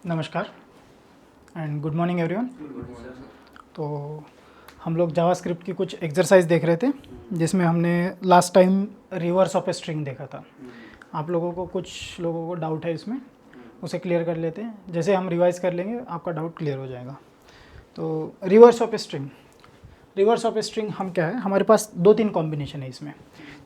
नमस्कार and good morning everyone. तो हम लोग जावास्क्रिप्ट की कुछ एक्सरसाइज देख रहे थे जिसमें हमने last time reverse of a string देखा था। आप लोगों को कुछ लोगों को डाउट है इसमें, उसे क्लियर कर लेते हैं। जैसे हम रिवाइज कर लेंगे आपका डाउट क्लियर हो जाएगा। तो reverse of a string, reverse of a string हम क्या है, हमारे पास 2-3 कॉम्बिनेशन है इसमें।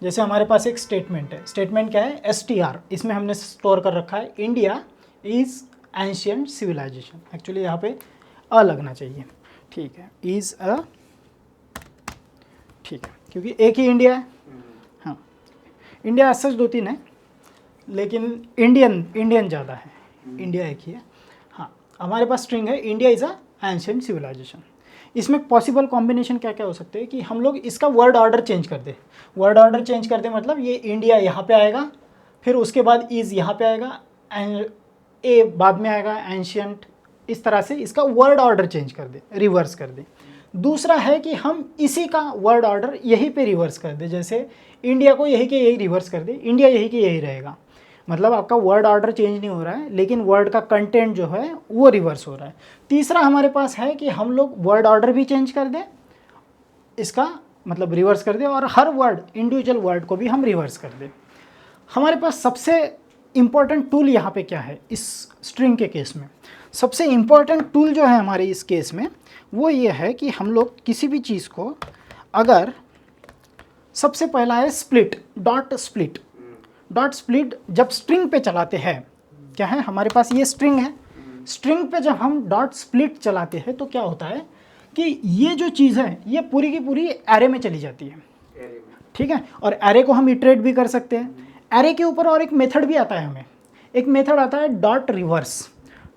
जैसे हमारे पास एक स्टेटमेंट है, स्टेटमेंट क्या है, STR, इसमें हमने स्टोर कर रखा है India is ancient civilization. Actually यहाँ पे अ लगना चाहिए, ठीक है, इज़ अ, ठीक है, क्योंकि एक ही इंडिया है। हाँ, इंडिया सच 2-3 है लेकिन इंडियन ज़्यादा है, इंडिया एक ही है। हाँ, हमारे पास स्ट्रिंग है India is a ancient civilization. इसमें पॉसिबल कॉम्बिनेशन क्या क्या हो सकते हैं कि हम लोग इसका वर्ड ऑर्डर चेंज कर दें। वर्ड ऑर्डर चेंज कर दें मतलब ये इंडिया यहाँ पे आएगा, फिर उसके बाद इज़ यहाँ पे आएगा एंड ए बाद में आएगा, एंशियंट, इस तरह से इसका वर्ड ऑर्डर चेंज कर दें, रिवर्स कर दें। दूसरा है कि हम इसी का वर्ड ऑर्डर यहीं पे रिवर्स कर दें, जैसे इंडिया को यही के यही रिवर्स कर दें, इंडिया यही के यही रहेगा। मतलब आपका वर्ड ऑर्डर चेंज नहीं हो रहा है लेकिन वर्ड का कंटेंट जो है वो रिवर्स हो रहा है। तीसरा हमारे पास है कि हम लोग वर्ड ऑर्डर भी चेंज कर दें, इसका मतलब रिवर्स कर दें, और हर वर्ड इंडिविजुअल वर्ड को भी हम रिवर्स कर दें। हमारे पास सबसे इम्पॉर्टेंट टूल यहाँ पे क्या है इस स्ट्रिंग के केस में, सबसे इम्पॉर्टेंट टूल जो है हमारे इस केस में वो ये है कि हम लोग किसी भी चीज़ को अगर, सबसे पहला है split, dot split. Dot split जब स्ट्रिंग पे चलाते हैं, क्या है हमारे पास ये स्ट्रिंग है, स्ट्रिंग पे जब हम डॉट स्प्लिट चलाते हैं तो क्या होता है कि ये जो चीज़ है ये पूरी की पूरी एरे में चली जाती है, ठीक है। और एरे को हम इटरेट भी कर सकते हैं। एरे के ऊपर और एक मेथड भी आता है, हमें एक मेथड आता है डॉट रिवर्स।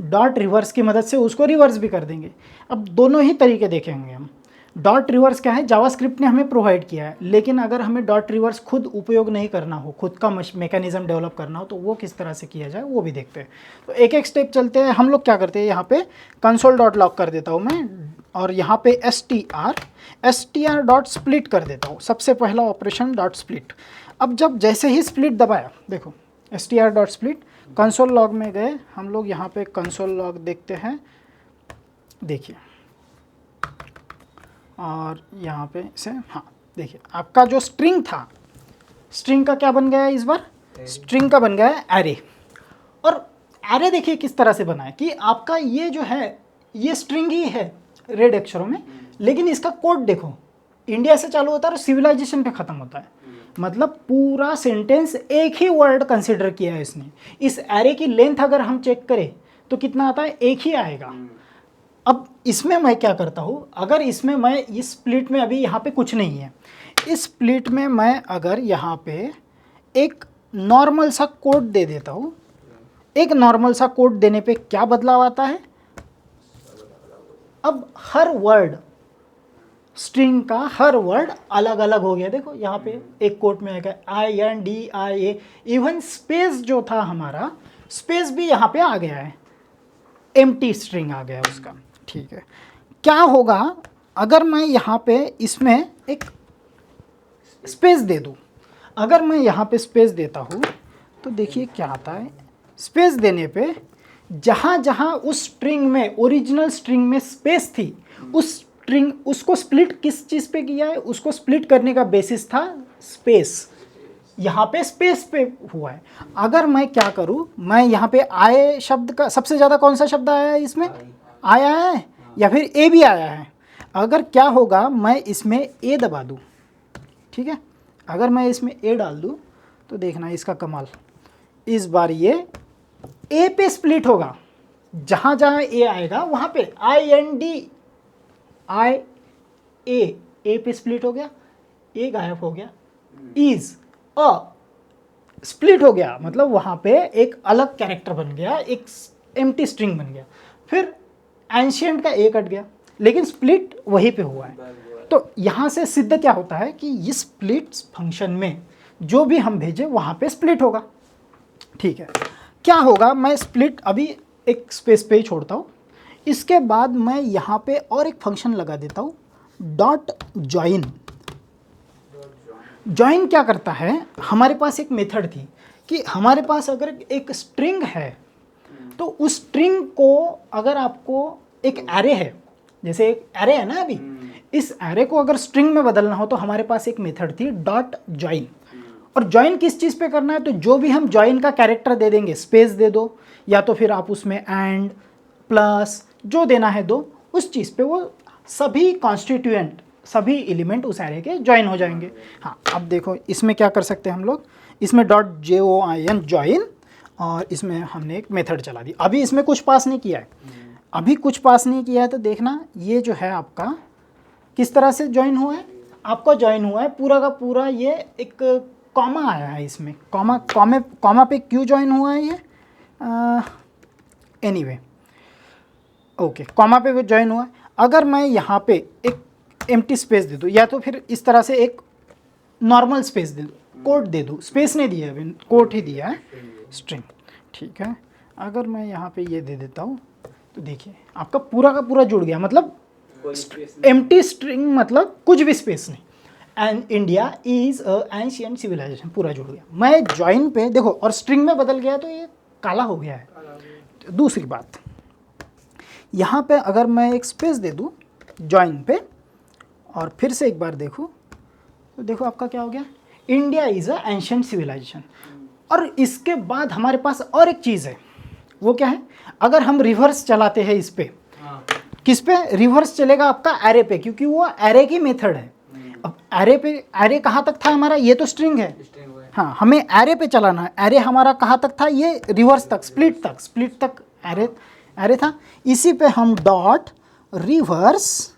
डॉट रिवर्स की मदद से उसको रिवर्स भी कर देंगे। अब दोनों ही तरीके देखेंगे हम। डॉट रिवर्स क्या है, जावास्क्रिप्ट ने हमें प्रोवाइड किया है, लेकिन अगर हमें डॉट रिवर्स खुद उपयोग नहीं करना हो, खुद का मैकेनिज्म डेवलप करना हो, तो वो किस तरह से किया जाए वो भी देखते हैं। तो एक एक स्टेप चलते हैं। हम लोग क्या करते हैं, यहाँ पे कंसोल डॉट लॉग कर देता हूँ मैं, और यहाँ पे str डॉट स्प्लिट कर देता हूँ। सबसे पहला ऑपरेशन डॉट स्प्लिट। अब जब जैसे ही स्प्लिट दबाया, देखो str dot split, console log में गए हम लोग, यहाँ पे कंसोल लॉग देखते हैं, देखिए, और यहाँ पे से, हाँ देखिए आपका जो स्ट्रिंग था, स्ट्रिंग का क्या बन गया है इस बार, स्ट्रिंग का बन गया है एरे। और एरे देखिए किस तरह से बना है कि आपका ये जो है ये स्ट्रिंग ही है रेड अक्षरों में, लेकिन इसका कोड देखो, इंडिया से चालू होता है और सिविलाइजेशन पे ख़त्म होता है। मतलब पूरा सेंटेंस एक ही वर्ड कंसिडर किया है इसने। इस एरे की लेंथ अगर हम चेक करें तो कितना आता है, एक ही आएगा। अब इसमें मैं क्या करता हूँ, अगर इसमें मैं इस स्प्लिट में अभी यहाँ पे कुछ नहीं है, इस स्प्लिट में मैं अगर यहाँ पे एक नॉर्मल सा कोड दे देता हूँ, एक नॉर्मल सा कोड देने पे क्या बदलाव आता है, अब हर वर्ड, स्ट्रिंग का हर वर्ड अलग अलग हो गया। देखो यहाँ पे एक कोट में आएगा INDIA, इवन स्पेस जो था हमारा, स्पेस भी यहाँ पे आ गया है, एम्प्टी स्ट्रिंग आ गया है उसका, ठीक है। क्या होगा अगर मैं यहाँ पे इसमें एक स्पेस दे दूँ, अगर मैं यहाँ पे स्पेस देता हूँ तो देखिए क्या आता है, स्पेस देने पे जहाँ जहाँ उस स्ट्रिंग में, ओरिजिनल स्ट्रिंग में स्पेस थी, उस स्ट्रिंग, उसको स्प्लिट किस चीज़ पे किया है, उसको स्प्लिट करने का बेसिस था स्पेस, यहाँ पे स्पेस पे हुआ है। अगर मैं क्या करूँ, मैं यहाँ पे आए शब्द का सबसे ज़्यादा कौन सा शब्द आया है इसमें, आया है या फिर ए भी आया है। अगर क्या होगा, मैं इसमें ए दबा दूँ, ठीक है, अगर मैं इसमें ए डाल दूँ तो देखना इसका कमाल, इस बार ये ए पे स्प्लिट होगा, जहाँ जहाँ ए आएगा वहाँ पे ए पे स्प्लिट हो गया, ए गायब हो गया, इज अ स्प्लिट हो गया, मतलब वहाँ पे एक अलग कैरेक्टर बन गया, एक एम्प्टी स्ट्रिंग बन गया। फिर एंशियंट का ए कट गया, लेकिन स्प्लिट वहीं पे हुआ है। तो यहाँ से सिद्ध क्या होता है कि इस स्प्लिट फंक्शन में जो भी हम भेजें वहाँ पे स्प्लिट होगा, ठीक है। क्या होगा, मैं स्प्लिट अभी एक स्पेस पे ही छोड़ता हूँ, इसके बाद मैं यहाँ पे और एक फंक्शन लगा देता हूँ डॉट ज्वाइन। ज्वाइन क्या करता है, हमारे पास एक मेथड थी कि हमारे पास अगर एक स्ट्रिंग है तो उस स्ट्रिंग को अगर आपको एक एरे है, जैसे एक एरे है ना अभी, इस एरे को अगर स्ट्रिंग में बदलना हो तो हमारे पास एक मेथड थी डॉट ज्वाइन। और ज्वाइन किस चीज़ पे करना है, तो जो भी हम ज्वाइन का कैरेक्टर दे देंगे, स्पेस दे दो या तो फिर आप उसमें एंड प्लस जो देना है दो, उस चीज़ पे वो सभी कॉन्स्टिट्यूएंट, सभी एलिमेंट उस एरे के ज्वाइन हो जाएंगे। हाँ, अब देखो इसमें क्या कर सकते हैं हम लोग, इसमें डॉट JOIN ज्वाइन, और इसमें हमने एक मेथड चला दी। अभी इसमें कुछ पास नहीं किया है, अभी कुछ पास नहीं किया है, तो देखना ये जो है आपका किस तरह से ज्वाइन हुआ है, आपका ज्वाइन हुआ है पूरा का पूरा, ये एक कॉमा आया है इसमें, कॉमा पे क्यों ज्वाइन हुआ है ये, एनीवे ओके, कॉमा पे वो ज्वाइन हुआ है। अगर मैं यहाँ पे एक एम्प्टी स्पेस दे दूँ या तो फिर इस तरह से एक नॉर्मल स्पेस दे दूँ, कोट दे दूँ, स्पेस नहीं दिया है, कोट ही दिया है, स्ट्रिंग, ठीक है। अगर मैं यहाँ पे ये दे देता हूँ तो देखिए आपका पूरा का पूरा जुड़ गया, मतलब एम्प्टी स्ट्रिंग, मतलब कुछ भी स्पेस नहीं, and India is a ancient civilization, पूरा जुड़ गया। मैं ज्वाइन पे देखो और स्ट्रिंग में बदल गया तो ये काला हो गया है। दूसरी बात, यहाँ पे अगर मैं एक स्पेस दे दूँ ज्वाइन पे और फिर से एक बार देखूँ तो देखो आपका क्या हो गया, India is a ancient civilization. और इसके बाद हमारे पास और एक चीज़ है, वो क्या है, अगर हम रिवर्स चलाते हैं इस पे, किस पे रिवर्स चलेगा, आपका एरे पे, क्योंकि वो एरे की मेथड है। अब एरे पे, एरे कहाँ तक था हमारा, ये तो स्ट्रिंग है, हाँ, हमें एरे पे चलाना है। एरे हमारा कहाँ तक था, ये रिवर्स तक, स्प्लिट तक एरे था। इसी पे हम डॉट रिवर्स,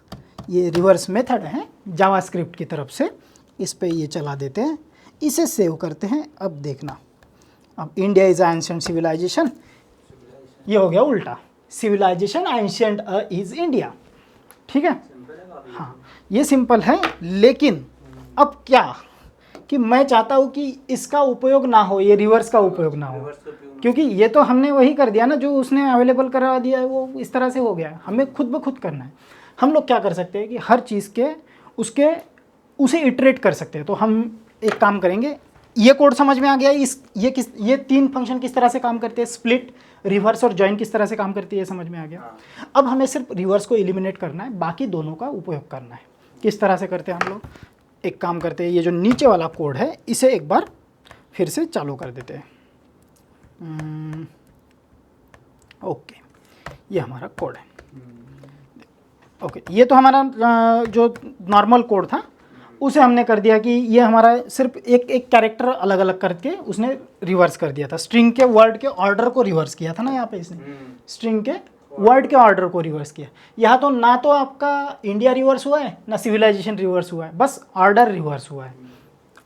ये रिवर्स मेथड है जावास्क्रिप्ट की तरफ से, इस पे ये चला देते हैं, इसे सेव करते हैं। अब देखना, अब इंडिया इज एंशिएंट सिविलाइजेशन, ये हो गया उल्टा, सिविलाइजेशन एंशिएंट इज इंडिया, ठीक है। हाँ, ये सिंपल है, लेकिन अब क्या कि मैं चाहता हूँ कि इसका उपयोग ना हो, ये रिवर्स का उपयोग ना हो, क्योंकि ये तो हमने वही कर दिया ना जो उसने अवेलेबल करवा दिया है, वो इस तरह से हो गया है, हमें खुद ब खुद करना है। हम लोग क्या कर सकते हैं कि हर चीज़ के उसे इटरेट कर सकते हैं। तो हम एक काम करेंगे, ये कोड समझ में आ गया, ये तीन फंक्शन किस तरह से काम करते हैं, स्प्लिट, रिवर्स और जॉइन किस तरह से काम करती है, ये समझ में आ गया। अब हमें सिर्फ रिवर्स को एलिमिनेट करना है, बाकी दोनों का उपयोग करना है। किस तरह से करते हैं हम लोग, एक काम करते हैं, ये जो नीचे वाला कोड है इसे एक बार फिर से चालू कर देते हैं। ओके, ये हमारा कोड है। ओके, ये तो हमारा जो नॉर्मल कोड था उसे हमने कर दिया कि ये हमारा सिर्फ एक कैरेक्टर अलग अलग करके उसने रिवर्स कर दिया था, स्ट्रिंग के वर्ड के ऑर्डर को रिवर्स किया था ना, यहाँ पे इसने स्ट्रिंग के वर्ड के ऑर्डर को रिवर्स किया। यहाँ तो ना तो आपका इंडिया रिवर्स हुआ है ना सिविलाइजेशन रिवर्स हुआ है, बस ऑर्डर रिवर्स हुआ है।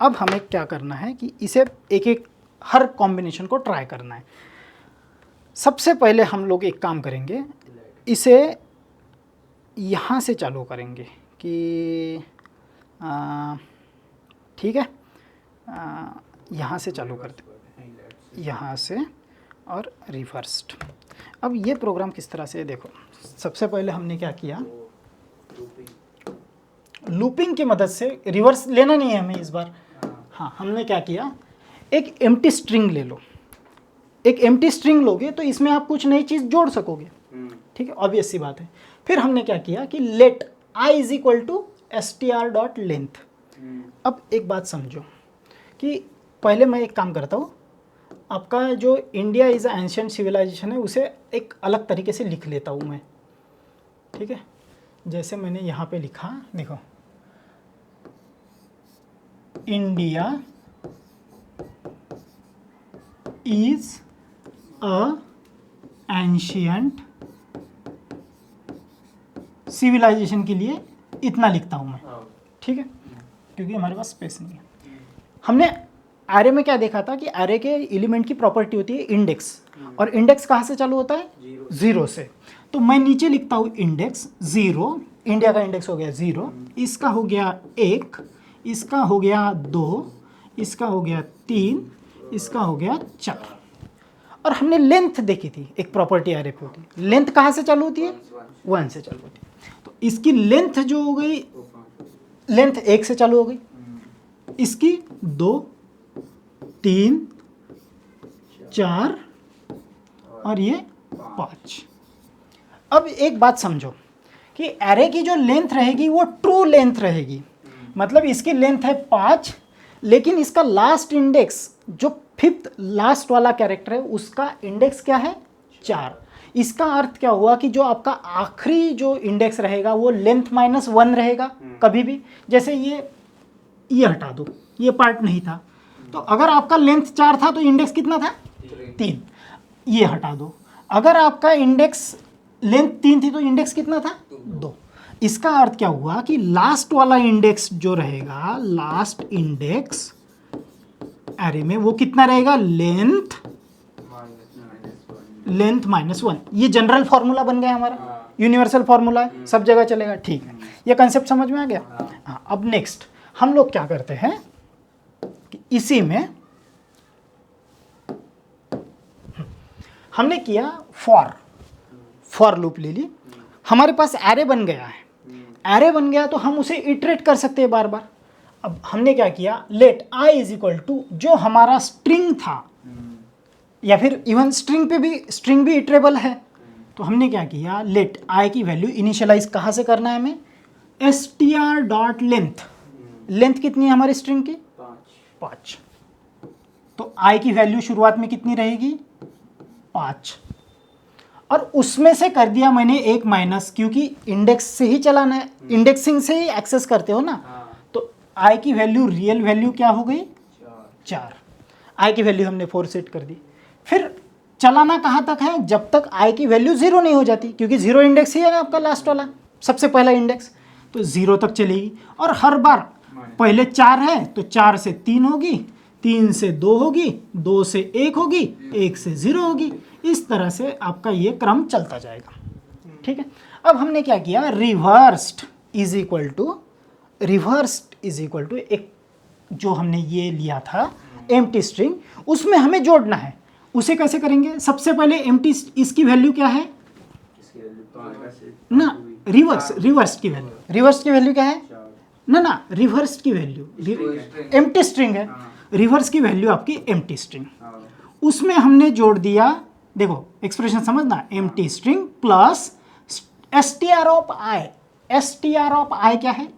अब हमें क्या करना है कि इसे एक एक हर कॉम्बिनेशन को ट्राई करना है। सबसे पहले हम लोग एक काम करेंगे, इसे यहाँ से चालू करेंगे कि ठीक है, यहाँ से चालू करते, यहाँ से और रिवर्स्ड। अब ये प्रोग्राम किस तरह से, देखो सबसे पहले हमने क्या किया, लूपिंग की मदद से, रिवर्स लेना नहीं है हमें इस बार। हाँ, हमने क्या किया, एक एम्प्टी स्ट्रिंग ले लो। एक एम्प्टी स्ट्रिंग लोगे तो इसमें आप कुछ नई चीज़ जोड़ सकोगे, ठीक है, ऑब्वियस सी बात है। फिर हमने क्या किया कि let i is equal to str.length। अब एक बात समझो कि पहले मैं एक काम करता हूँ, आपका जो इंडिया इज़ एंशिएंट सिविलाइजेशन है उसे एक अलग तरीके से लिख लेता हूँ मैं, ठीक है। जैसे मैंने यहाँ पे लिखा, देखो India is a ancient civilization के लिए इतना लिखता हूँ मैं, ठीक है, क्योंकि हमारे पास स्पेस नहीं है। हमने एरे में क्या देखा था कि एरे के एलिमेंट की प्रॉपर्टी होती है इंडेक्स, और इंडेक्स कहाँ से चालू होता है, जीरो से। तो मैं नीचे लिखता हूँ इंडेक्स 0, इंडिया का इंडेक्स हो गया 0, इसका हो गया 1, इसका हो गया 2, इसका हो गया 3, इसका हो गया 4। और हमने लेंथ देखी थी, एक प्रॉपर्टी एरे पे होती है, लेंथ कहाँ से चालू होती है, 1 से चालू होती है। तो इसकी लेंथ जो हो गई, लेंथ 1 से चालू हो गई, इसकी 2, 3, 4 और ये 5। अब एक बात समझो कि एरे की जो लेंथ रहेगी वो ट्रू लेंथ रहेगी, मतलब इसकी लेंथ है 5, लेकिन इसका लास्ट इंडेक्स जो फिफ्थ लास्ट वाला कैरेक्टर है उसका इंडेक्स क्या है 4। इसका अर्थ क्या हुआ कि जो आपका आखिरी जो इंडेक्स रहेगा वो लेंथ -1 रहेगा कभी भी। जैसे ये हटा दो, ये पार्ट नहीं था, तो अगर आपका लेंथ 4 था तो इंडेक्स कितना था 3। ये हटा दो, अगर आपका इंडेक्स लेंथ 3 थी तो इंडेक्स कितना था 2। इसका अर्थ क्या हुआ कि लास्ट वाला इंडेक्स जो रहेगा, लास्ट इंडेक्स एरे में वो कितना रहेगा, लेंथ -1। ये जनरल फॉर्मूला बन गया हमारा, यूनिवर्सल फॉर्मूला है, सब जगह चलेगा। ठीक है, ये कंसेप्ट समझ में आ गया। हाँ, अब नेक्स्ट हम लोग क्या करते हैं कि इसी में हमने किया फॉर लूप ले ली, हमारे पास एरे बन गया है। एरे बन गया तो हम उसे इटरेट कर सकते हैं बार बार। अब हमने क्या किया, let I is equal to जो हमारा स्ट्रिंग था, या फिर इवन स्ट्रिंग भी इटरेबल है, तो हमने क्या किया, लेट आई की वैल्यू इनिशियलाइज कहाँ से करना है हमें, str.length। लेंथ कितनी है हमारी स्ट्रिंग की 5। तो आई की वैल्यू शुरुआत में कितनी रहेगी 5, और उसमें से कर दिया मैंने एक माइनस, क्योंकि इंडेक्स से ही चलाना है, इंडेक्सिंग से ही एक्सेस करते हो ना। तो आई की वैल्यू रियल वैल्यू क्या हो गई 4। आई की वैल्यू हमने 4 सेट कर दी। फिर चलाना कहाँ तक है, जब तक आई की वैल्यू 0 नहीं हो जाती, क्योंकि 0 इंडेक्स ही है ना आपका लास्ट वाला, सबसे पहला इंडेक्स, तो 0 तक चलेगी। और हर बार पहले 4 है तो 4 से 3 होगी, 3 से 2 होगी, 2 से 1 होगी, 1 से 0 होगी। इस तरह से आपका ये क्रम चलता जाएगा। ठीक है, अब हमने क्या किया, रिवर्स्ड इज इक्वल टू एक जो हमने ये लिया था एम्प्टी स्ट्रिंग, उसमें हमें जोड़ना है। उसे कैसे करेंगे, सबसे पहले एम्प्टी इसकी वैल्यू क्या है ना, रिवर्स की वैल्यू क्या है ना, रिवर्स की वैल्यू एम्प्टी स्ट्रिंग है, रिवर्स की वैल्यू आपकी एम्प्टी स्ट्रिंग, उसमें हमने जोड़ दिया। देखो एक्सप्रेशन समझना, empty string plus str of I. str of I क्या है,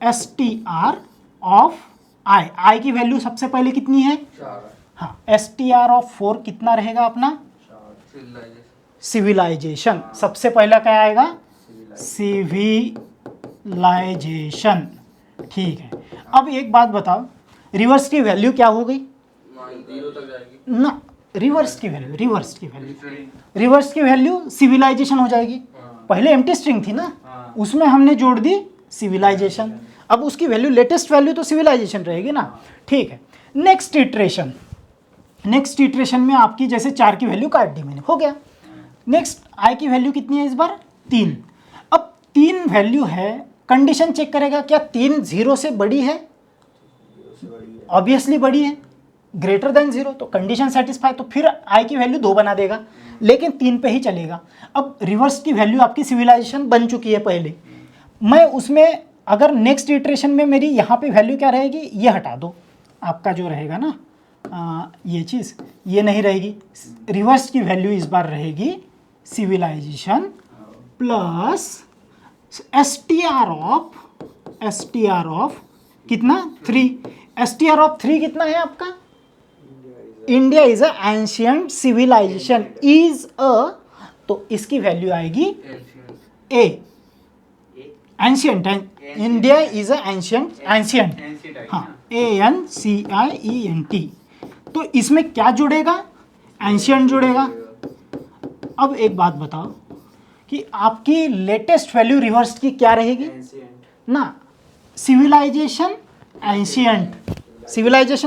str ऑफ आई की वैल्यू सबसे पहले कितनी है 4। हाँ, str ऑफ 4 कितना रहेगा अपना सिविलाइजेशन। सबसे पहला क्या आएगा सिविलाइजेशन। ठीक है, अब एक बात बताओ, रिवर्स की वैल्यू क्या हो गई 0 तक जाएगी ना, रिवर्स की वैल्यू सिविलाइजेशन हो जाएगी। पहले एम्प्टी स्ट्रिंग थी ना, उसमें हमने जोड़ दी सिविलाइजेशन, अब उसकी वैल्यू लेटेस्ट वैल्यू तो सिविलाइजेशन रहेगी ना। ठीक है, नेक्स्ट इटरेशन में आपकी जैसे 4 की वैल्यू काट दी मैंने, हो गया। नेक्स्ट आई की वैल्यू कितनी है इस बार 3। अब 3 वैल्यू है, कंडीशन चेक करेगा क्या 3 0 से बड़ी है, ऑब्वियसली बड़ी है, ग्रेटर देन 0, तो कंडीशन सेटिस्फाई, तो फिर आई की वैल्यू 2 बना देगा, लेकिन 3 पे ही चलेगा। अब रिवर्स की वैल्यू आपकी सिविलाइजेशन बन चुकी है पहले, मैं उसमें अगर नेक्स्ट इटरेशन में मेरी यहाँ पे वैल्यू क्या रहेगी, ये हटा दो, आपका जो रहेगा ना ये चीज़ ये नहीं रहेगी, रिवर्स की वैल्यू इस बार रहेगी सिविलाइजेशन प्लस str ऑफ कितना 3। str ऑफ 3 कितना है आपका, India is a ancient civilisation is a, तो इसकी वैल्यू आएगी A, ancient, India is a ancient, हाँ ANCIENT। तो इसमें क्या जुड़ेगा, एंशियंट जुड़ेगा। अब एक बात बताओ कि आपकी लेटेस्ट वैल्यू रिवर्स की क्या रहेगी ना, सिविलाइजेशन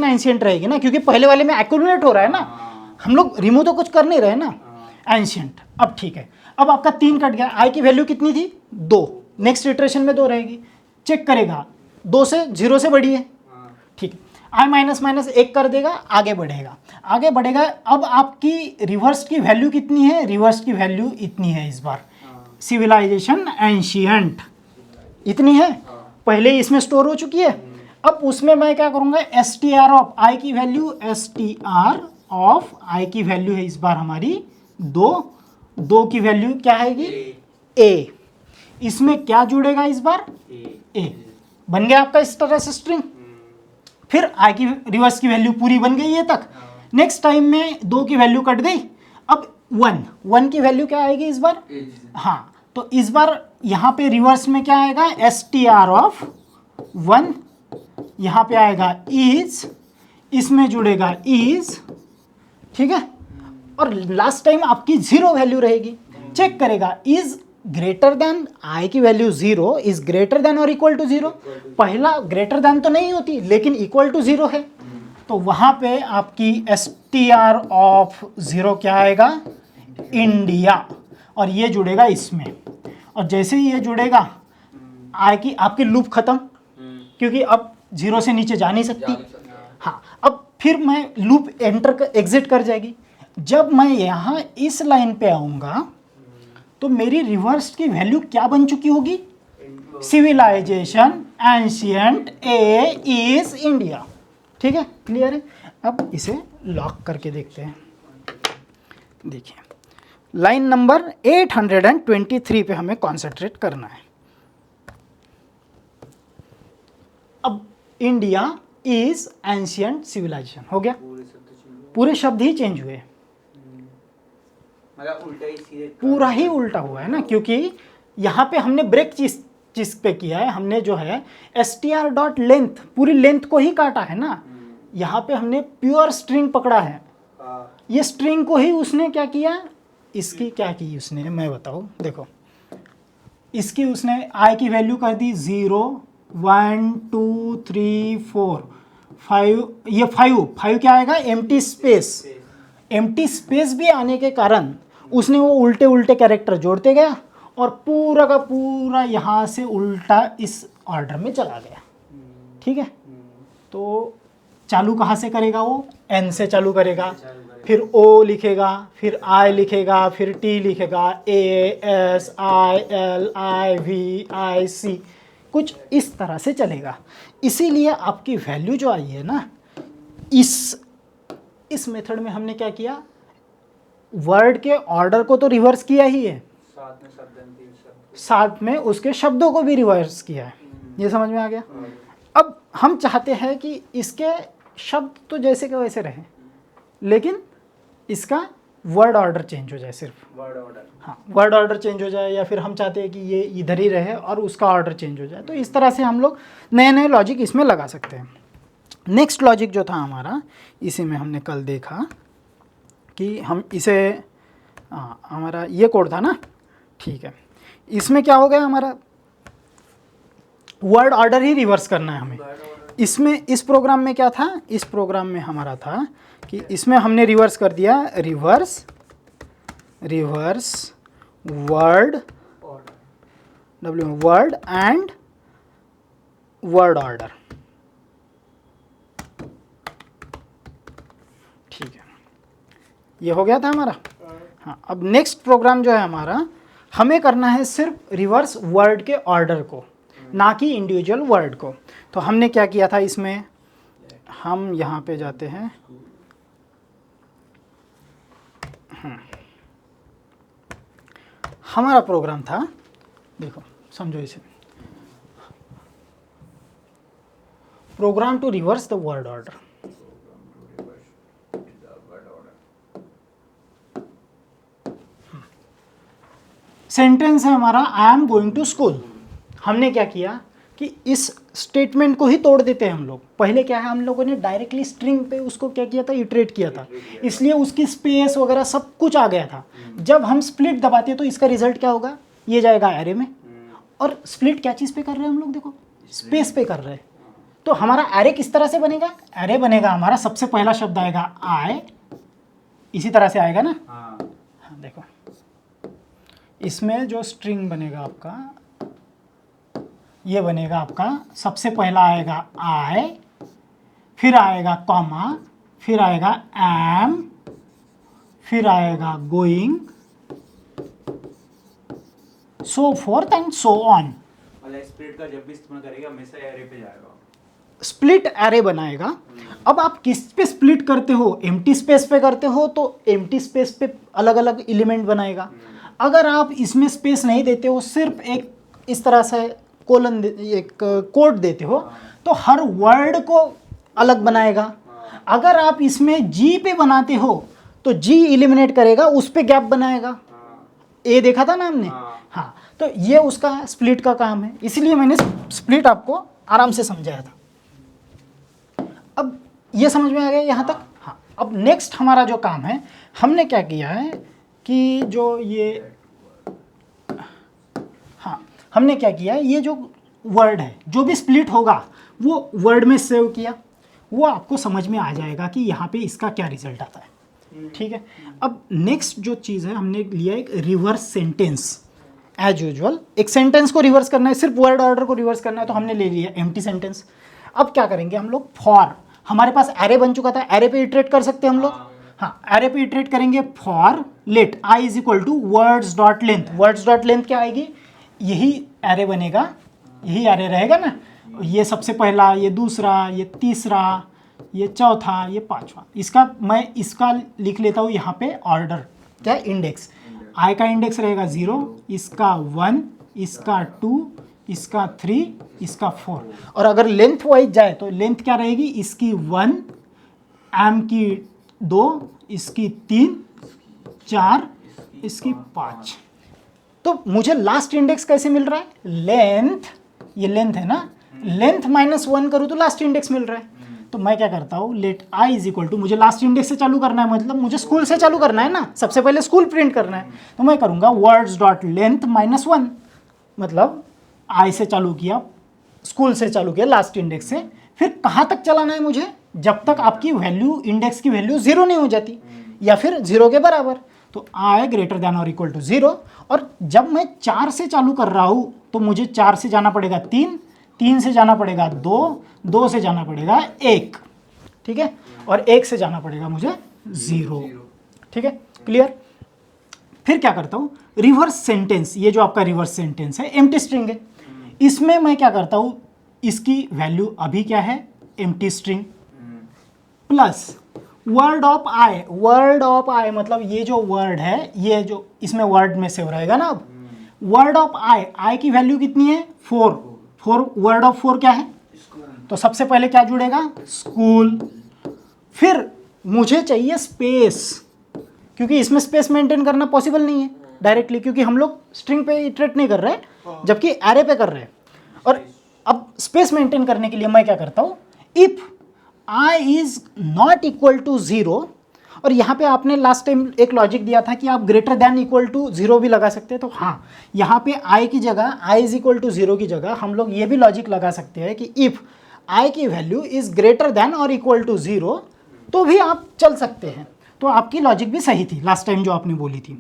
एंशियंट रहेगी ना, क्योंकि पहले वाले में एक्यूमुलेट हो रहा है ना, हम लोग रिमूव तो कुछ कर नहीं रहे ना, एंशियंट। अब ठीक है, अब आपका 3 कट गया, आई की वैल्यू कितनी थी 2, नेक्स्ट इटरेशन में 2 रहेगी, चेक करेगा 2 से 0 से बड़ी है, ठीक है, आई माइनस 1 कर देगा, आगे बढ़ेगा। अब आपकी रिवर्स की वैल्यू कितनी है, रिवर्स की वैल्यू इतनी है इस बार, सिविलाइजेशन एंशियंट इतनी है, पहले ही इसमें स्टोर हो चुकी है। अब उसमें मैं क्या करूँगा, str ऑफ आई की वैल्यू, str ऑफ आई की वैल्यू है इस बार हमारी 2, 2 की वैल्यू क्या आएगी, ए। इसमें क्या जुड़ेगा इस बार, ए। बन गया आपका इस तरह से स्ट्रिंग। फिर आई की रिवर्स की वैल्यू पूरी बन गई ये तक। नेक्स्ट टाइम में 2 की वैल्यू कट गई, अब 1 की वैल्यू क्या आएगी इस बार, हाँ, तो इस बार यहाँ पे रिवर्स में क्या आएगा, str ऑफ 1, यहाँ पे आएगा इज, इसमें जुड़ेगा इज, ठीक है। और लास्ट टाइम आपकी 0 वैल्यू रहेगी, चेक करेगा इज ग्रेटर देन, आई की वैल्यू 0 इज ग्रेटर देन और इक्वल टू 0। पहला ग्रेटर देन तो नहीं होती लेकिन इक्वल टू 0 है, तो वहाँ पे आपकी str ऑफ 0 क्या आएगा, इंडिया, और ये जुड़ेगा इसमें। और जैसे ही ये जुड़ेगा आई की आपकी लूप खत्म, क्योंकि अब 0 से नीचे जा नहीं सकती। हाँ, अब फिर मैं लूप एग्जिट कर जाएगी। जब मैं यहाँ इस लाइन पे आऊँगा तो मेरी रिवर्स की वैल्यू क्या बन चुकी होगी, civilization ancient a is India. ठीक है, क्लियर है। अब इसे लॉक करके देखते हैं। देखिए लाइन नंबर 823 पे हमें कॉन्सेंट्रेट करना है। अब इंडिया इज एंशियंट सिविलाइजेशन हो गया, पूरे शब्द ही चेंज हुए, मतलब उल्टा ही सीधे पूरा ही उल्टा हुआ है ना, क्योंकि यहाँ पे हमने ब्रेक चीज पे किया है, हमने जो है str डॉट लेंथ, पूरी लेंथ को ही काटा है ना। यहाँ पे हमने प्योर स्ट्रिंग पकड़ा है, ये स्ट्रिंग को ही उसने क्या किया, इसकी क्या की उसने, मैं बताऊँ, देखो इसकी उसने आई की वैल्यू कर दी 0 1 2 3 4 5, ये 5 क्या आएगा, एम्प्टी स्पेस। एम्प्टी स्पेस भी आने के कारण उसने वो उल्टे उल्टे कैरेक्टर जोड़ते गया और पूरा का पूरा यहाँ से उल्टा इस ऑर्डर में चला गया। ठीक है, तो चालू कहाँ से करेगा वो, एन से चालू करेगा, फिर ओ लिखेगा, फिर आई लिखेगा, फिर टी लिखेगा, A S I L I V I C, कुछ इस तरह से चलेगा। इसीलिए आपकी वैल्यू जो आई है ना, इस मेथड में हमने क्या किया, वर्ड के ऑर्डर को तो रिवर्स किया ही है, साथ में उसके शब्दों को भी रिवर्स किया है। ये समझ में आ गया। अब हम चाहते हैं कि इसके शब्द तो जैसे के वैसे रहें, लेकिन इसका वर्ड ऑर्डर चेंज हो जाए, सिर्फ वर्ड ऑर्डर, हाँ वर्ड ऑर्डर चेंज हो जाए, या फिर हम चाहते हैं कि ये इधर ही रहे और उसका ऑर्डर चेंज हो जाए। तो इस तरह से हम लोग नए नए लॉजिक इसमें लगा सकते हैं। नेक्स्ट लॉजिक जो था हमारा, इसी में हमने कल देखा कि हम इसे, हमारा ये कोड था ना, ठीक है, इसमें क्या हो गया, हमारा वर्ड ऑर्डर ही रिवर्स करना है हमें। इसमें इस प्रोग्राम में क्या था, इस प्रोग्राम में हमारा था कि इसमें हमने रिवर्स कर दिया, reverse word word and word order. ठीक है, ये हो गया था हमारा। हाँ, अब नेक्स्ट प्रोग्राम जो है हमारा, हमें करना है सिर्फ रिवर्स वर्ड के ऑर्डर को, ना कि इंडिविजुअल वर्ड को। तो हमने क्या किया था इसमें, हम यहाँ पे जाते हैं, हमारा प्रोग्राम था, देखो समझो इसे, program to reverse the word order. Sentence है हमारा, I am going to school. हमने क्या किया कि इस स्टेटमेंट को ही तोड़ देते हैं हम लोग। पहले क्या है, हम लोगों ने डायरेक्टली स्ट्रिंग पे उसको क्या किया था, इटरेट किया था, इसलिए उसकी स्पेस वगैरह सब कुछ आ गया था। जब हम स्प्लिट दबाते हैं तो इसका रिजल्ट क्या होगा, ये जाएगा एरे में। और स्प्लिट क्या चीज़ पे कर रहे हैं हम लोग, देखो स्पेस पे कर रहे हैं। तो हमारा एरे किस तरह से बनेगा, एरे बनेगा हमारा, सबसे पहला शब्द आएगा आई, इसी तरह से आएगा ना। हाँ, देखो इसमें जो स्ट्रिंग बनेगा आपका, ये बनेगा आपका, सबसे पहला आएगा आई, फिर आएगा कॉमा, फिर आएगा एम, फिर आएगा going, so fourth and so on. मतलब स्प्लिट का जब भी इस्तेमाल करेगा हमेशा एरे पे जाएगा, स्प्लिट एरे बनाएगा। अब आप किस पे स्प्लिट करते हो, एम्प्टी स्पेस पे करते हो तो एम्प्टी स्पेस पे अलग अलग एलिमेंट बनाएगा। अगर आप इसमें स्पेस नहीं देते हो, सिर्फ एक इस तरह से कोलन एक कोड देते हो, तो हर वर्ड को अलग बनाएगा। अगर आप इसमें जी पे बनाते हो तो जी एलिमिनेट करेगा, उस पे गैप बनाएगा। ए देखा था ना हमने, हाँ। तो ये उसका स्प्लिट का काम है, इसलिए मैंने स्प्लिट आपको आराम से समझाया था। अब ये समझ में आ गया यहाँ तक, हाँ। अब नेक्स्ट हमारा जो काम है, हमने क्या किया है कि जो ये, हाँ, हमने क्या किया है, ये जो वर्ड है जो भी स्प्लिट होगा वो वर्ड में सेव किया, वो आपको समझ में आ जाएगा कि यहाँ पे इसका क्या रिजल्ट आता है। ठीक है। अब नेक्स्ट जो चीज़ है, हमने लिया एक रिवर्स सेंटेंस। एज यूजुअल एक सेंटेंस को रिवर्स करना है, सिर्फ वर्ड ऑर्डर को रिवर्स करना है, तो हमने ले लिया एम्प्टी सेंटेंस। अब क्या करेंगे हम लोग, फॉर, हमारे पास एरे बन चुका था, एरे पे इटरेट कर सकते हैं हम लोग, हाँ। एरे पे इटरेट करेंगे, for let I is equal to words dot length. Words dot length क्या आएगी, यही एरे बनेगा, यही एरे रहेगा ना, ये सबसे पहला, ये दूसरा, ये तीसरा, ये चौथा, ये पांचवा। इसका मैं इसका लिख लेता हूँ यहाँ पे ऑर्डर, क्या इंडेक्स। आई का इंडेक्स रहेगा 0, इसका 1, इसका 2, इसका 3, इसका 4। और अगर लेंथ वाइज जाए तो लेंथ क्या रहेगी, इसकी 1, एम की 2, इसकी 3, 4, इसकी 5। तो मुझे लास्ट इंडेक्स कैसे मिल रहा है, लेंथ, ये लेंथ है ना, लेंथ -1 करूँ तो लास्ट इंडेक्स मिल रहा है। तो मैं क्या करता हूँ, let I is equal to, मुझे लास्ट इंडेक्स से चालू करना है, मतलब मुझे स्कूल से चालू करना है ना, सबसे पहले स्कूल प्रिंट करना है। तो मैं करूँगा वर्ड्स डॉट लेंथ -1, मतलब आई से चालू किया, स्कूल से चालू किया, लास्ट इंडेक्स से। फिर कहाँ तक चलाना है मुझे, जब तक आपकी वैल्यू, इंडेक्स की वैल्यू 0 नहीं हो जाती या फिर 0 के बराबर। तो आई ग्रेटर देन और इक्वल टू 0। और जब मैं 4 से चालू कर रहा हूँ तो मुझे 4 से जाना पड़ेगा 3, 3 से जाना पड़ेगा 2, 2 से जाना पड़ेगा 1, ठीक है, और 1 से जाना पड़ेगा मुझे 0, ठीक है, क्लियर। फिर क्या करता हूँ, रिवर्स सेंटेंस, ये जो आपका रिवर्स सेंटेंस है एम्प्टी स्ट्रिंग है, इसमें मैं क्या करता हूँ, इसकी वैल्यू अभी क्या है, empty string plus word of I. Word of I मतलब ये जो वर्ड है, ये जो इसमें वर्ड में सेव रहेगा ना। अब वर्ड ऑफ आई, आई की वैल्यू कितनी है, 4, वर्ड ऑफ 4 क्या है, तो सबसे पहले क्या जुड़ेगा, स्कूल। फिर मुझे चाहिए स्पेस, क्योंकि इसमें स्पेस मेंटेन करना पॉसिबल नहीं है डायरेक्टली, क्योंकि हम लोग स्ट्रिंग पे इटरेट नहीं कर रहे हैं, जबकि एरे पे कर रहे हैं। और अब स्पेस मेंटेन करने के लिए मैं क्या करता हूँ, if I is not equal to 0, और यहाँ पे आपने लास्ट टाइम एक लॉजिक दिया था कि आप ग्रेटर दैन इक्वल टू 0 भी लगा सकते हैं। तो हाँ, यहाँ पे आई की जगह, आई इज इक्वल टू 0 की जगह हम लोग ये भी लॉजिक लगा सकते हैं कि इफ़ आई की वैल्यू इज ग्रेटर दैन और इक्वल टू 0, तो भी आप चल सकते हैं। तो आपकी लॉजिक भी सही थी लास्ट टाइम जो आपने बोली थी।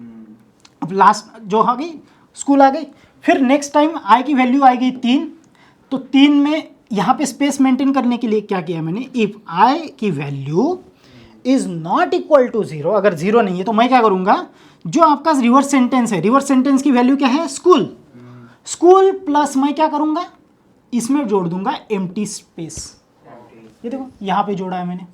अब लास्ट जो आ गई, स्कूल आ गई। फिर नेक्स्ट टाइम आई की वैल्यू आएगी 3, तो 3 में यहाँ पे स्पेस मेंटेन करने के लिए क्या किया मैंने, इफ़ आई की value is not equal to 0, अगर 0 नहीं है तो मैं क्या करूँगा, जो आपका रिवर्स सेंटेंस है, रिवर्स सेंटेंस की वैल्यू क्या है, स्कूल। स्कूल प्लस मैं क्या करूँगा, इसमें जोड़ दूंगा एम्प्टी स्पेस। ये देखो यहाँ पे जोड़ा है मैंने,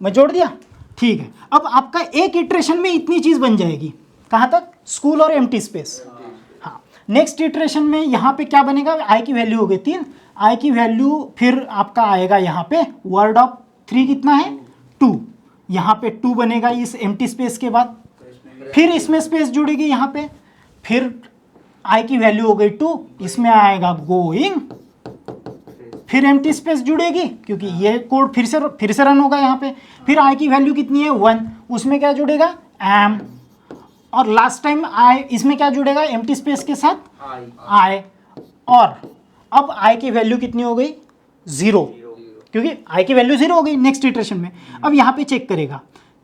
मैं जोड़ दिया, ठीक है। अब आपका एक इटरेशन में इतनी चीज़ बन जाएगी, कहाँ तक, स्कूल और एम्प्टी स्पेस। हाँ, नेक्स्ट इटरेशन में यहाँ पे क्या बनेगा, आई की वैल्यू हो गई 3, आई की वैल्यू फिर आपका आएगा यहाँ पे वर्ड ऑफ 3 कितना है, 2, यहाँ पे 2 बनेगा इस एम्प्टी स्पेस के बाद। फिर इसमें स्पेस जुड़ेगी यहाँ पे, फिर आई की वैल्यू हो गई 2, इसमें आएगा गोइंग, फिर एम्प्टी स्पेस जुड़ेगी क्योंकि ये कोड फिर से रन होगा यहाँ पे। फिर आई की वैल्यू कितनी है 1, उसमें क्या जुड़ेगा, एम, और लास्ट टाइम आई, इसमें क्या जुड़ेगा एम्प्टी स्पेस के साथ, आई। और अब आई की वैल्यू कितनी हो गई, 0, क्योंकि आई की वैल्यू 0 हो गई नेक्स्ट इटरेशन में। अब यहाँ पे चेक करेगा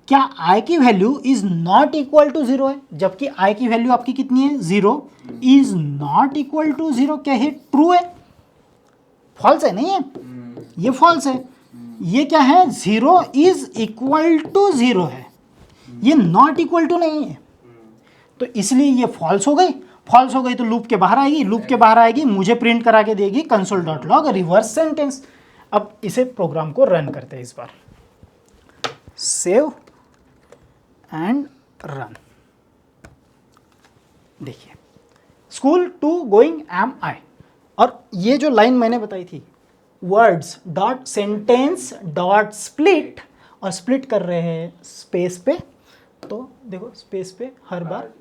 क्या आई की value is not equal to 0 है, जबकि आई की वैल्यू आपकी कितनी है, 0, इज नॉट इक्वल टू 0, क्या है, ट्रू है, फॉल्स है, नहीं है, ये फॉल्स है। ये क्या है, 0 इज इक्वल टू 0 है, ये नॉट इक्वल टू नहीं है, तो इसलिए ये फॉल्स हो गई। फॉल्स हो गई तो लूप के बाहर आएगी, लूप के बाहर आएगी, मुझे प्रिंट करा के देगी console dot log reverse sentence. अब इसे प्रोग्राम को रन करते हैं इस बार, सेव एंड रन। देखिए, स्कूल टू गोइंग एम आई, और ये जो लाइन मैंने बताई थी, words dot sentence dot split, और स्प्लिट कर रहे हैं स्पेस पे, तो देखो स्पेस पे हर बार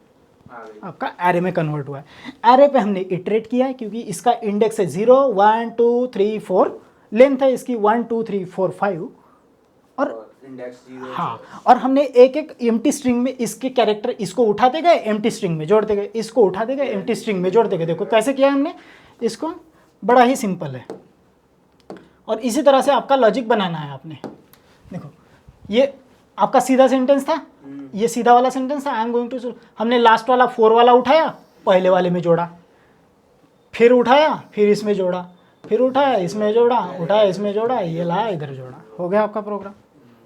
आपका एरे में कन्वर्ट हुआ है। एरे पे हमने इटरेट किया है क्योंकि इसका इंडेक्स है 0 1 2 3 4, लेंथ है इसकी 1 2 3 4 5, और इंडेक्स 0। हाँ, और हमने एक एक एम्प्टी स्ट्रिंग में इसके कैरेक्टर, इसको उठाते गए एम्प्टी स्ट्रिंग में जोड़ते गए, इसको उठाते गए एम्प्टी स्ट्रिंग में जोड़ते गए। देखो कैसे किया हमने इसको, बड़ा ही सिंपल है। और इसी तरह से आपका लॉजिक बनाना है आपने। देखो ये आपका सीधा सेंटेंस था, ये सीधा वाला सेंटेंस था, आई एम गोइंग टू, हमने लास्ट वाला 4 वाला उठाया, पहले वाले में जोड़ा, फिर उठाया, फिर इसमें जोड़ा, फिर उठाया इसमें जोड़ा, उठाया इसमें जोड़ा, ये लाया इधर जोड़ा, हो गया आपका प्रोग्राम।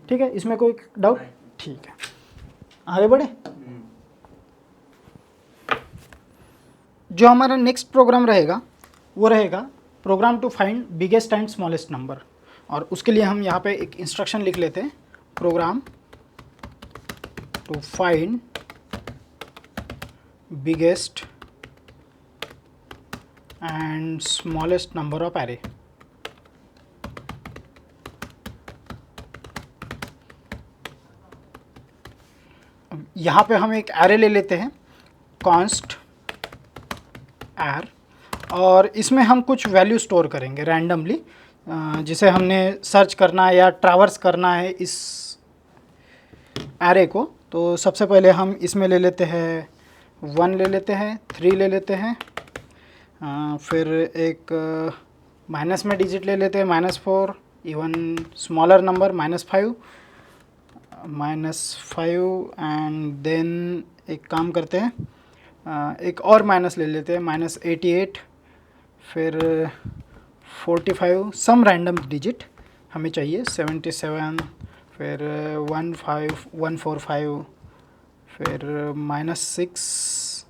ठीक है, इसमें कोई डाउट? ठीक है, आगे बढ़े। जो हमारा नेक्स्ट प्रोग्राम रहेगा वो रहेगा program to find biggest and smallest number, और उसके लिए हम यहाँ पे एक इंस्ट्रक्शन लिख लेते हैं, program to find biggest and smallest number of array. यहाँ पे हम एक एरे ले लेते हैं, कॉन्स्ट एयर, और इसमें हम कुछ वैल्यू स्टोर करेंगे रैंडमली, जिसे हमने सर्च करना है या ट्रैवर्स करना है इस एरे को। तो सबसे पहले हम इसमें ले लेते हैं 1 ले लेते हैं, 3 ले लेते हैं, फिर एक माइनस में डिजिट ले लेते हैं -4, even smaller number -5, and then एक काम करते हैं, एक और माइनस ले लेते हैं, -88, फिर 45, सम रैंडम डिजिट हमें चाहिए, 77, फिर 145, फिर -6,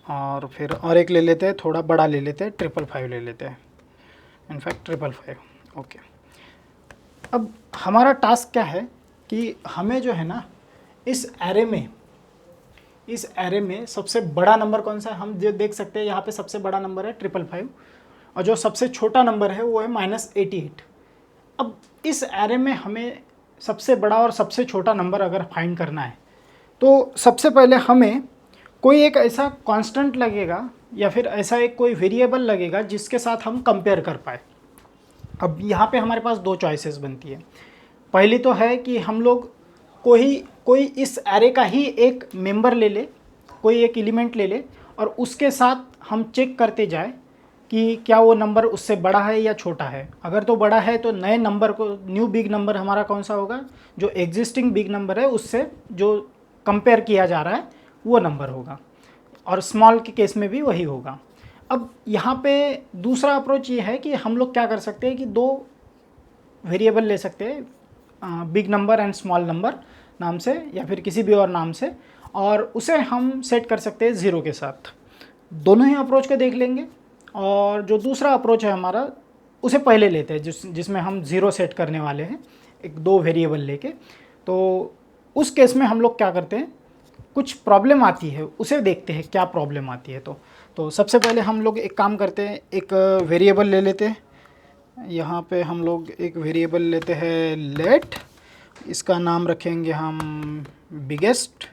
और फिर और एक ले लेते हैं, थोड़ा बड़ा ले लेते हैं, 555 ले लेते हैं, इनफैक्ट 555। ओके, अब हमारा टास्क क्या है कि हमें जो है ना इस एरे में सबसे बड़ा नंबर कौन सा है, हम देख सकते हैं यहाँ पे सबसे बड़ा नंबर है 555, और जो सबसे छोटा नंबर है वो है -88। अब इस एरे में हमें सबसे बड़ा और सबसे छोटा नंबर अगर फाइंड करना है, तो सबसे पहले हमें कोई एक ऐसा कांस्टेंट लगेगा या फिर ऐसा एक कोई वेरिएबल लगेगा जिसके साथ हम कंपेयर कर पाए। अब यहाँ पे हमारे पास 2 चॉइसेस बनती है। पहली तो है कि हम लोग कोई इस एरे का ही एक मेंबर ले ले, कोई एक एलिमेंट ले ले, और उसके साथ हम चेक करते जाए कि क्या वो नंबर उससे बड़ा है या छोटा है। अगर तो बड़ा है तो नए नंबर को, न्यू बिग नंबर हमारा कौन सा होगा, जो एग्जिस्टिंग बिग नंबर है उससे जो कंपेयर किया जा रहा है वो नंबर होगा, और स्मॉल के केस में भी वही होगा। अब यहाँ पे दूसरा अप्रोच ये है कि हम लोग क्या कर सकते हैं कि 2 वेरिएबल ले सकते हैं, big number and small number नाम से या फिर किसी भी और नाम से, और उसे हम सेट कर सकते हैं 0 के साथ। दोनों ही अप्रोच को देख लेंगे, और जो दूसरा अप्रोच है हमारा उसे पहले लेते हैं, जिसमें हम 0 सेट करने वाले हैं, एक 2 वेरिएबल लेके। तो उस केस में हम लोग क्या करते हैं, कुछ प्रॉब्लम आती है उसे देखते हैं क्या प्रॉब्लम आती है। तो सबसे पहले हम लोग एक काम करते हैं, एक वेरिएबल ले लेते हैं। यहाँ पे हम लोग एक वेरिएबल लेते हैं लेट, इसका नाम रखेंगे हम बिगेस्ट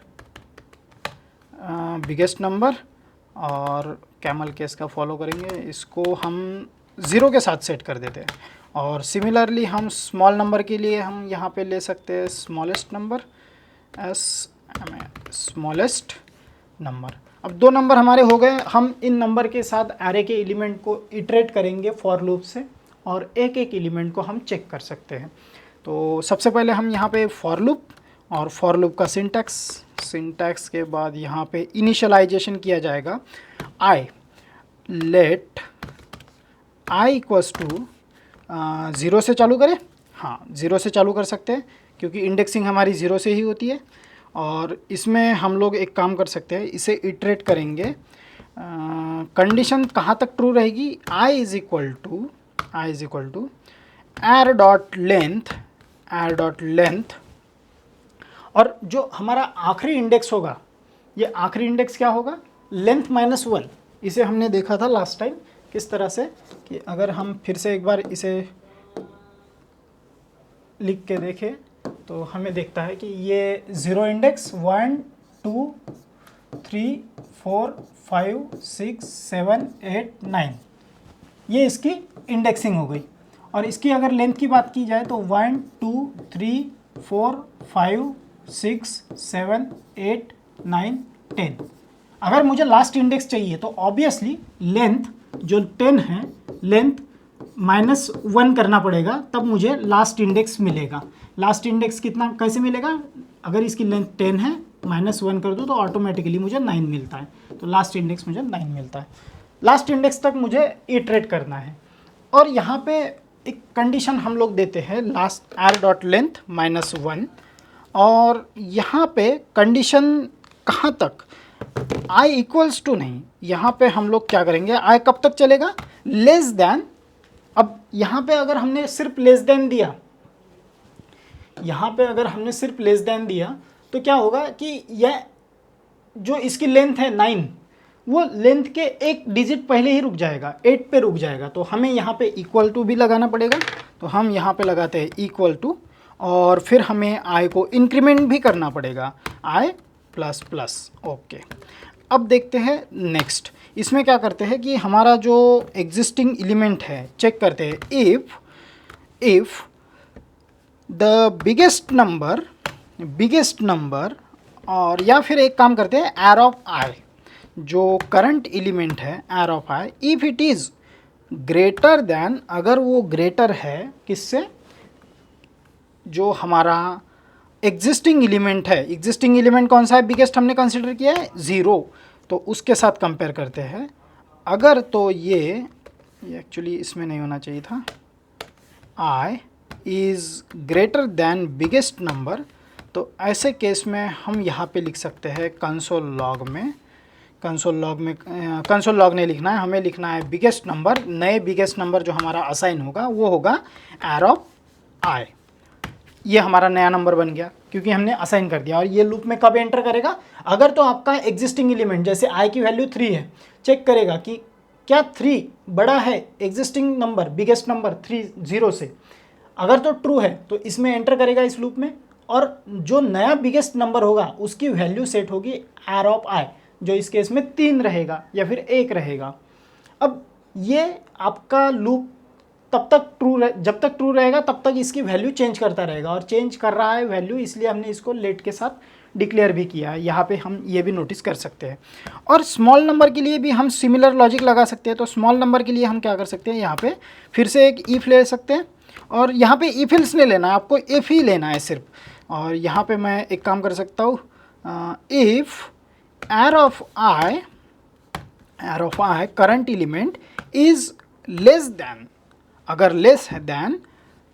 नंबर, और कैमल केस का फॉलो करेंगे, इसको हम 0 के साथ सेट कर देते हैं। और सिमिलरली हम स्मॉल नंबर के लिए हम यहाँ पे ले सकते हैं स्मॉलेस्ट नंबर, स्मॉलेस्ट नंबर। अब 2 नंबर हमारे हो गए। हम इन नंबर के साथ एरे के एलिमेंट को इटरेट करेंगे फॉर लूप से, और एक एक एलिमेंट को हम चेक कर सकते हैं। तो सबसे पहले हम यहाँ पे फॉर लूप, और फॉर लूप का सिंटैक्स के बाद यहाँ पे इनिशियलाइजेशन किया जाएगा आई, लेट आई इक्वल्स टू 0 से चालू करें। हाँ, 0 से चालू कर सकते हैं क्योंकि इंडेक्सिंग हमारी 0 से ही होती है। और इसमें हम लोग एक काम कर सकते हैं, इसे इटरेट करेंगे। कंडीशन कहाँ तक ट्रू रहेगी, I is equal to I is equal to arr dot length, और जो हमारा आखिरी इंडेक्स होगा, ये आखिरी इंडेक्स क्या होगा, लेंथ माइनस 1। इसे हमने देखा था लास्ट टाइम किस तरह से, कि अगर हम फिर से एक बार इसे लिख के देखें तो हमें देखता है कि ये 0 इंडेक्स 1 2 3 4 5 6 7 8 9, ये इसकी इंडेक्सिंग हो गई। और इसकी अगर लेंथ की बात की जाए तो 1 2 3 4 5 6 7 8 9 10। अगर मुझे लास्ट इंडेक्स चाहिए तो ऑब्वियसली लेंथ जो 10 है, लेंथ -1 करना पड़ेगा, तब मुझे लास्ट इंडेक्स मिलेगा। लास्ट इंडेक्स कितना कैसे मिलेगा, अगर इसकी लेंथ 10 है -1 कर दो तो ऑटोमेटिकली मुझे 9 मिलता है, तो लास्ट इंडेक्स मुझे 9 मिलता है। लास्ट इंडेक्स तक मुझे इटरेट करना है। और यहाँ पे एक कंडीशन हम लोग देते हैं, लास्ट एर डॉट लेंथ -1, और यहाँ पे कंडीशन कहाँ तक, i इक्वल्स टू नहीं, यहाँ पे हम लोग क्या करेंगे, i कब तक चलेगा, लेस देन। अब यहाँ पे अगर हमने सिर्फ लेस देन दिया, यहाँ पे अगर हमने सिर्फ लेस देन दिया तो क्या होगा कि यह जो इसकी लेंथ है 9, वो लेंथ के एक डिजिट पहले ही रुक जाएगा, 8 पे रुक जाएगा। तो हमें यहाँ पे इक्वल टू भी लगाना पड़ेगा, तो हम यहाँ पे लगाते हैं इक्वल टू, और फिर हमें i को इंक्रीमेंट भी करना पड़ेगा, i प्लस प्लस। ओके, अब देखते हैं नेक्स्ट। इसमें क्या करते हैं कि हमारा जो एग्जिस्टिंग एलिमेंट है चेक करते हैं, इफ़ द बिगेस्ट नंबर, और या फिर एक काम करते हैं एर ऑफ आई, जो करंट एलिमेंट है एर of I, if it is greater than, अगर वो ग्रेटर है किससे, जो हमारा एग्जिस्टिंग एलिमेंट है, एग्जिस्टिंग एलिमेंट कौन सा है, बिगेस्ट हमने कंसिडर किया है 0, तो उसके साथ कंपेयर करते हैं। अगर तो ये एक्चुअली इसमें नहीं होना चाहिए था, i is greater than biggest number, तो ऐसे केस में हम यहाँ पे लिख सकते हैं कंसोल लॉग नहीं लिखना है, हमें लिखना है बिगेस्ट नंबर। नए बिगेस्ट नंबर जो हमारा असाइन होगा वो होगा एर ऑफ i। ये हमारा नया नंबर बन गया क्योंकि हमने असाइन कर दिया। और ये लूप में कब एंटर करेगा, अगर तो आपका एग्जिस्टिंग एलिमेंट जैसे i की वैल्यू 3 है, चेक करेगा कि क्या 3 बड़ा है एग्जिस्टिंग नंबर बिगेस्ट नंबर 0 से। अगर तो ट्रू है तो इसमें एंटर करेगा इस लूप में, और जो नया बिगेस्ट नंबर होगा उसकी वैल्यू सेट होगी एर ऑफ i, जो इस केस में 3 रहेगा या फिर 1 रहेगा। अब ये आपका लूप तब तक जब तक ट्रू रहेगा तब तक इसकी वैल्यू चेंज करता रहेगा, और चेंज कर रहा है वैल्यू, इसलिए हमने इसको लेट के साथ डिक्लेयर भी किया है। यहाँ पे हम ये भी नोटिस कर सकते हैं। और स्मॉल नंबर के लिए भी हम सिमिलर लॉजिक लगा सकते हैं। तो स्मॉल नंबर के लिए हम क्या कर सकते हैं, यहाँ पे फिर से एक इफ़ ले सकते हैं, और यहाँ पे इफ एल्स नहीं लेना है, आपको इफ़ ही लेना है सिर्फ। और यहाँ पे मैं एक काम कर सकता हूँ, इफ़ एर of I current element is less than, अगर लेस है देन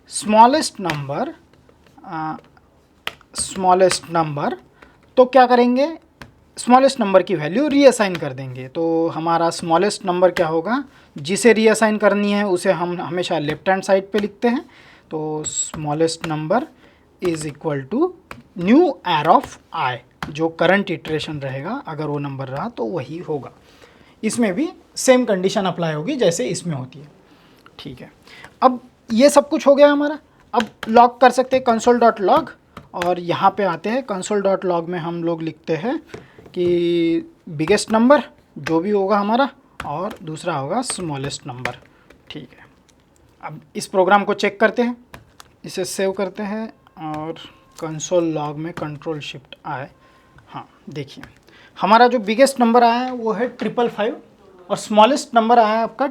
स्मॉलेस्ट नंबर, तो क्या करेंगे, स्मॉलेस्ट नंबर की वैल्यू रीअसाइन कर देंगे। तो हमारा स्मॉलेस्ट नंबर क्या होगा, जिसे रीअसाइन करनी है उसे हम हमेशा लेफ्ट हैंड साइड पे लिखते हैं। तो smallest number is equal to new arr of I, जो करंट इटरेशन रहेगा अगर वो नंबर रहा तो वही होगा। इसमें भी सेम कंडीशन अप्लाई होगी जैसे इसमें होती है। ठीक है, अब ये सब कुछ हो गया हमारा। अब लॉग कर सकते हैं कंसोल डॉट लॉग, और यहाँ पे आते हैं कंसोल डॉट लॉग में हम लोग लिखते हैं कि बिगेस्ट नंबर जो भी होगा हमारा, और दूसरा होगा स्मॉलेस्ट नंबर। ठीक है, अब इस प्रोग्राम को चेक करते हैं, इसे सेव करते हैं, और कंसोल लॉग में कंट्रोल शिफ्ट आए। हाँ देखिए, हमारा जो बिगेस्ट नंबर आया है वो है 555, और स्मॉलेस्ट नंबर आया है आपका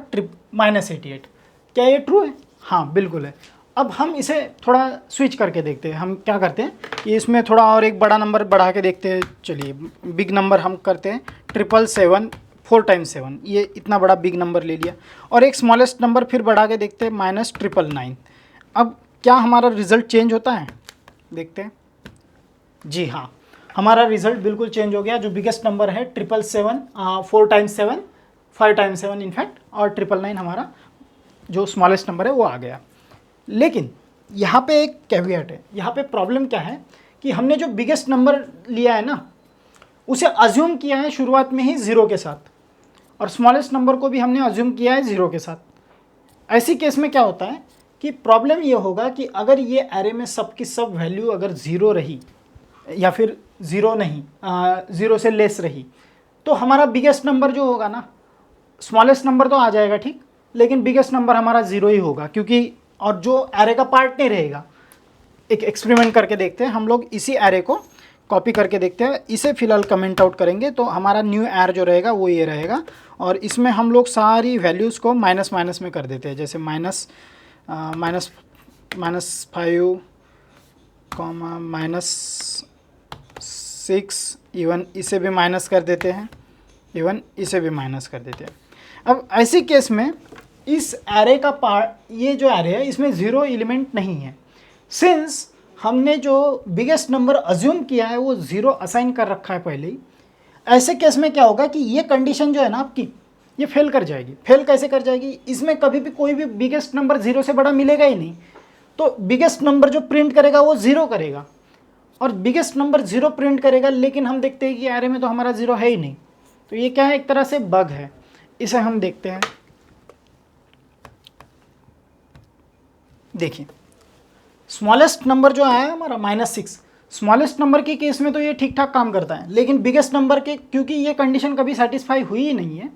-88। क्या ये ट्रू है? हाँ बिल्कुल है। अब हम इसे थोड़ा स्विच करके देखते हैं। हम क्या करते हैं कि इसमें थोड़ा और एक बड़ा नंबर बढ़ा के देखते हैं। चलिए बिग नंबर हम करते हैं 777, 4 टाइम्स 7, ये इतना बड़ा बिग नंबर ले लिया। और एक स्मॉलेस्ट नंबर फिर बढ़ा के देखते हैं -999। अब क्या हमारा रिज़ल्ट चेंज होता है, देखते हैं। जी हाँ, हमारा रिज़ल्ट बिल्कुल चेंज हो गया। जो बिगेस्ट नंबर है 777, 4 टाइम्स 7, 5 टाइम्स 7 इनफैक्ट, और 999 हमारा जो स्मॉलेस्ट नंबर है वो आ गया। लेकिन यहाँ पे एक कैवियट है, यहाँ पे प्रॉब्लम क्या है कि हमने जो बिगेस्ट नंबर लिया है ना उसे अज्यूम किया है शुरुआत में ही 0 के साथ, और स्मॉलेस्ट नंबर को भी हमने अज्यूम किया है 0 के साथ। ऐसी केस में क्या होता है कि प्रॉब्लम ये होगा कि अगर ये एरे में सब की सब वैल्यू अगर 0 रही या फिर 0 नहीं 0 से लेस रही तो हमारा बिगेस्ट नंबर जो होगा ना, स्मॉलेस्ट नंबर तो आ जाएगा ठीक, लेकिन बिगेस्ट नंबर हमारा 0 ही होगा, क्योंकि और जो एरे का पार्ट नहीं रहेगा। एक एक्सपेरिमेंट करके देखते हैं हम लोग, इसी एरे को कॉपी करके देखते हैं, इसे फिलहाल कमेंट आउट करेंगे तो हमारा न्यू एर जो रहेगा वो ये रहेगा, और इसमें हम लोग सारी वैल्यूज़ को माइनस माइनस में कर देते हैं, जैसे माइनस 5 -6, इवन इसे भी माइनस कर देते हैं, इवन इसे भी माइनस कर देते हैं। अब ऐसी केस में इस एरे का पार्ट, ये जो एरे है इसमें 0 एलिमेंट नहीं है, सिंस हमने जो बिगेस्ट नंबर अज्यूम किया है वो 0 असाइन कर रखा है पहले ही। ऐसे केस में क्या होगा कि ये कंडीशन जो है ना आपकी, ये फेल कर जाएगी। फेल कैसे कर जाएगी, इसमें कभी भी कोई भी बिगेस्ट नंबर 0 से बड़ा मिलेगा ही नहीं, तो बिगेस्ट नंबर जो प्रिंट करेगा वो 0 करेगा, और बिगेस्ट नंबर 0 प्रिंट करेगा, लेकिन हम देखते हैं कि एरे में तो हमारा 0 है ही नहीं। तो ये क्या है, एक तरह से बग है। इसे हम देखते हैं, देखिए स्मॉलेस्ट नंबर जो आया है हमारा -6, स्मॉलेस्ट नंबर के केस में तो ये ठीक ठाक काम करता है, लेकिन बिगेस्ट नंबर के, क्योंकि ये कंडीशन कभी सेटिस्फाई हुई ही नहीं है,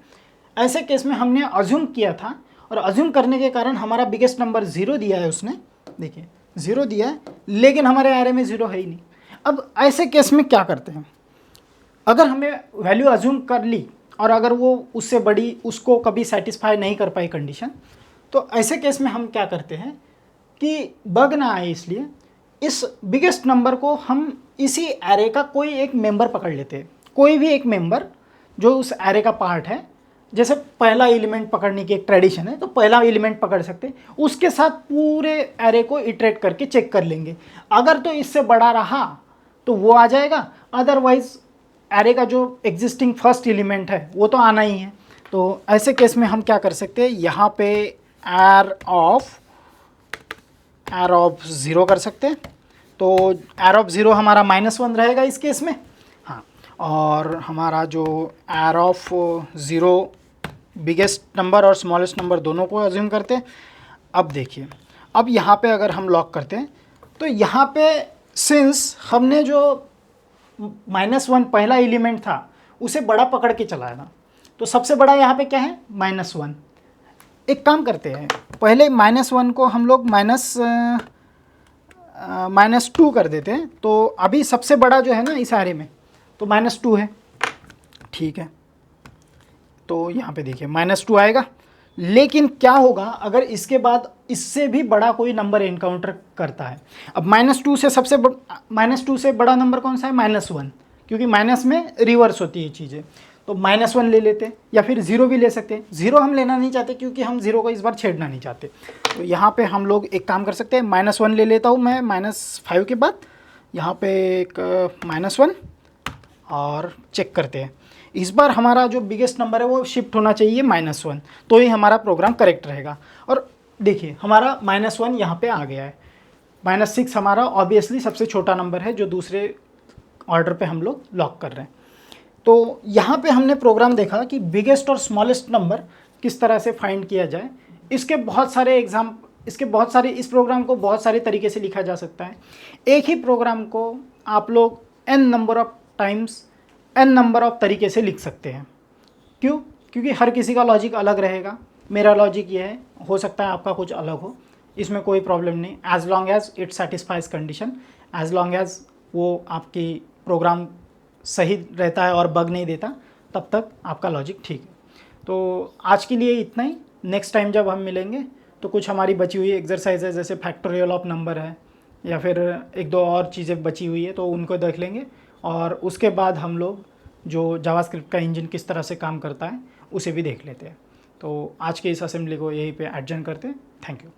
ऐसे केस में हमने अज्यूम किया था, और अज्यूम करने के कारण हमारा बिगेस्ट नंबर 0 दिया है उसने, देखिए 0 दिया है, लेकिन हमारे एरे में 0 है ही नहीं। अब ऐसे केस में क्या करते हैं, अगर हमें वैल्यू अज्यूम कर ली और अगर वो उससे बड़ी, उसको कभी सेटिस्फाई नहीं कर पाई कंडीशन, तो ऐसे केस में हम क्या करते हैं कि बग ना आए इसलिए इस बिगेस्ट नंबर को हम इसी एरे का कोई एक मेंबर पकड़ लेते हैं, कोई भी एक मेंबर जो उस एरे का पार्ट है। जैसे पहला एलिमेंट पकड़ने की एक ट्रेडिशन है, तो पहला एलिमेंट पकड़ सकते हैं, उसके साथ पूरे एरे को इटरेट करके चेक कर लेंगे, अगर तो इससे बड़ा रहा तो वो आ जाएगा, अदरवाइज एरे का जो एग्जिस्टिंग फर्स्ट एलिमेंट है वो तो आना ही है। तो ऐसे केस में हम क्या कर सकते हैं, यहाँ पे एर ऑफ 0 कर सकते हैं, तो एर ऑफ 0 हमारा -1 रहेगा इस केस में, हाँ। और हमारा जो एर ऑफ 0 बिगेस्ट नंबर और स्मॉलेस्ट नंबर दोनों को अज्यूम करते हैं। अब देखिए, अब यहाँ पे अगर हम लॉक करते हैं तो यहाँ पे सिंस हमने जो -1 पहला एलिमेंट था उसे बड़ा पकड़ के चलाया था, तो सबसे बड़ा यहाँ पे क्या है, -1। एक काम करते हैं, पहले -1 को हम लोग -2 कर देते हैं, तो अभी सबसे बड़ा जो है ना इस एरे में तो -2 है, ठीक है। तो यहाँ पे देखिए -2 आएगा, लेकिन क्या होगा अगर इसके बाद इससे भी बड़ा कोई नंबर एनकाउंटर करता है। अब -2 से -2 से बड़ा नंबर कौन सा है, -1, क्योंकि माइनस में रिवर्स होती है चीज़ें, तो -1 ले लेते हैं, या फिर 0 भी ले सकते हैं। 0 हम लेना नहीं चाहते क्योंकि हम 0 को इस बार छेड़ना नहीं चाहते, तो यहाँ पे हम लोग एक काम कर सकते हैं, -1 ले लेता हूँ मैं -5 के बाद, यहाँ पे एक -1 और चेक करते हैं। इस बार हमारा जो बिगेस्ट नंबर है वो शिफ्ट होना चाहिए -1, तो ही हमारा प्रोग्राम करेक्ट रहेगा। और देखिए हमारा -1 यहाँ पे आ गया है, -6 हमारा ऑब्वियसली सबसे छोटा नंबर है जो दूसरे ऑर्डर पे हम लोग लॉक कर रहे हैं। तो यहाँ पे हमने प्रोग्राम देखा कि बिगेस्ट और स्मॉलेस्ट नंबर किस तरह से फाइंड किया जाए। इसके बहुत सारे इस प्रोग्राम को बहुत सारे तरीके से लिखा जा सकता है। एक ही प्रोग्राम को आप लोग n number of times n number of तरीके से लिख सकते हैं। क्यों? क्योंकि हर किसी का लॉजिक अलग रहेगा। मेरा लॉजिक ये है, हो सकता है आपका कुछ अलग हो, इसमें कोई प्रॉब्लम नहीं, as long as it satisfies condition, as long as वो आपकी प्रोग्राम सही रहता है और बग नहीं देता, तब तक आपका लॉजिक ठीक है। तो आज के लिए इतना ही। नेक्स्ट टाइम जब हम मिलेंगे तो कुछ हमारी बची हुई एक्सरसाइज है, जैसे फैक्टोरियल ऑफ नंबर है, या फिर एक दो और चीज़ें बची हुई है, तो उनको देख लेंगे। और उसके बाद हम लोग जो जावास्क्रिप्ट का इंजन किस तरह से काम करता है उसे भी देख लेते हैं। तो आज के इस असेंबली को यहीं पे एडजर्न करते हैं। Thank you.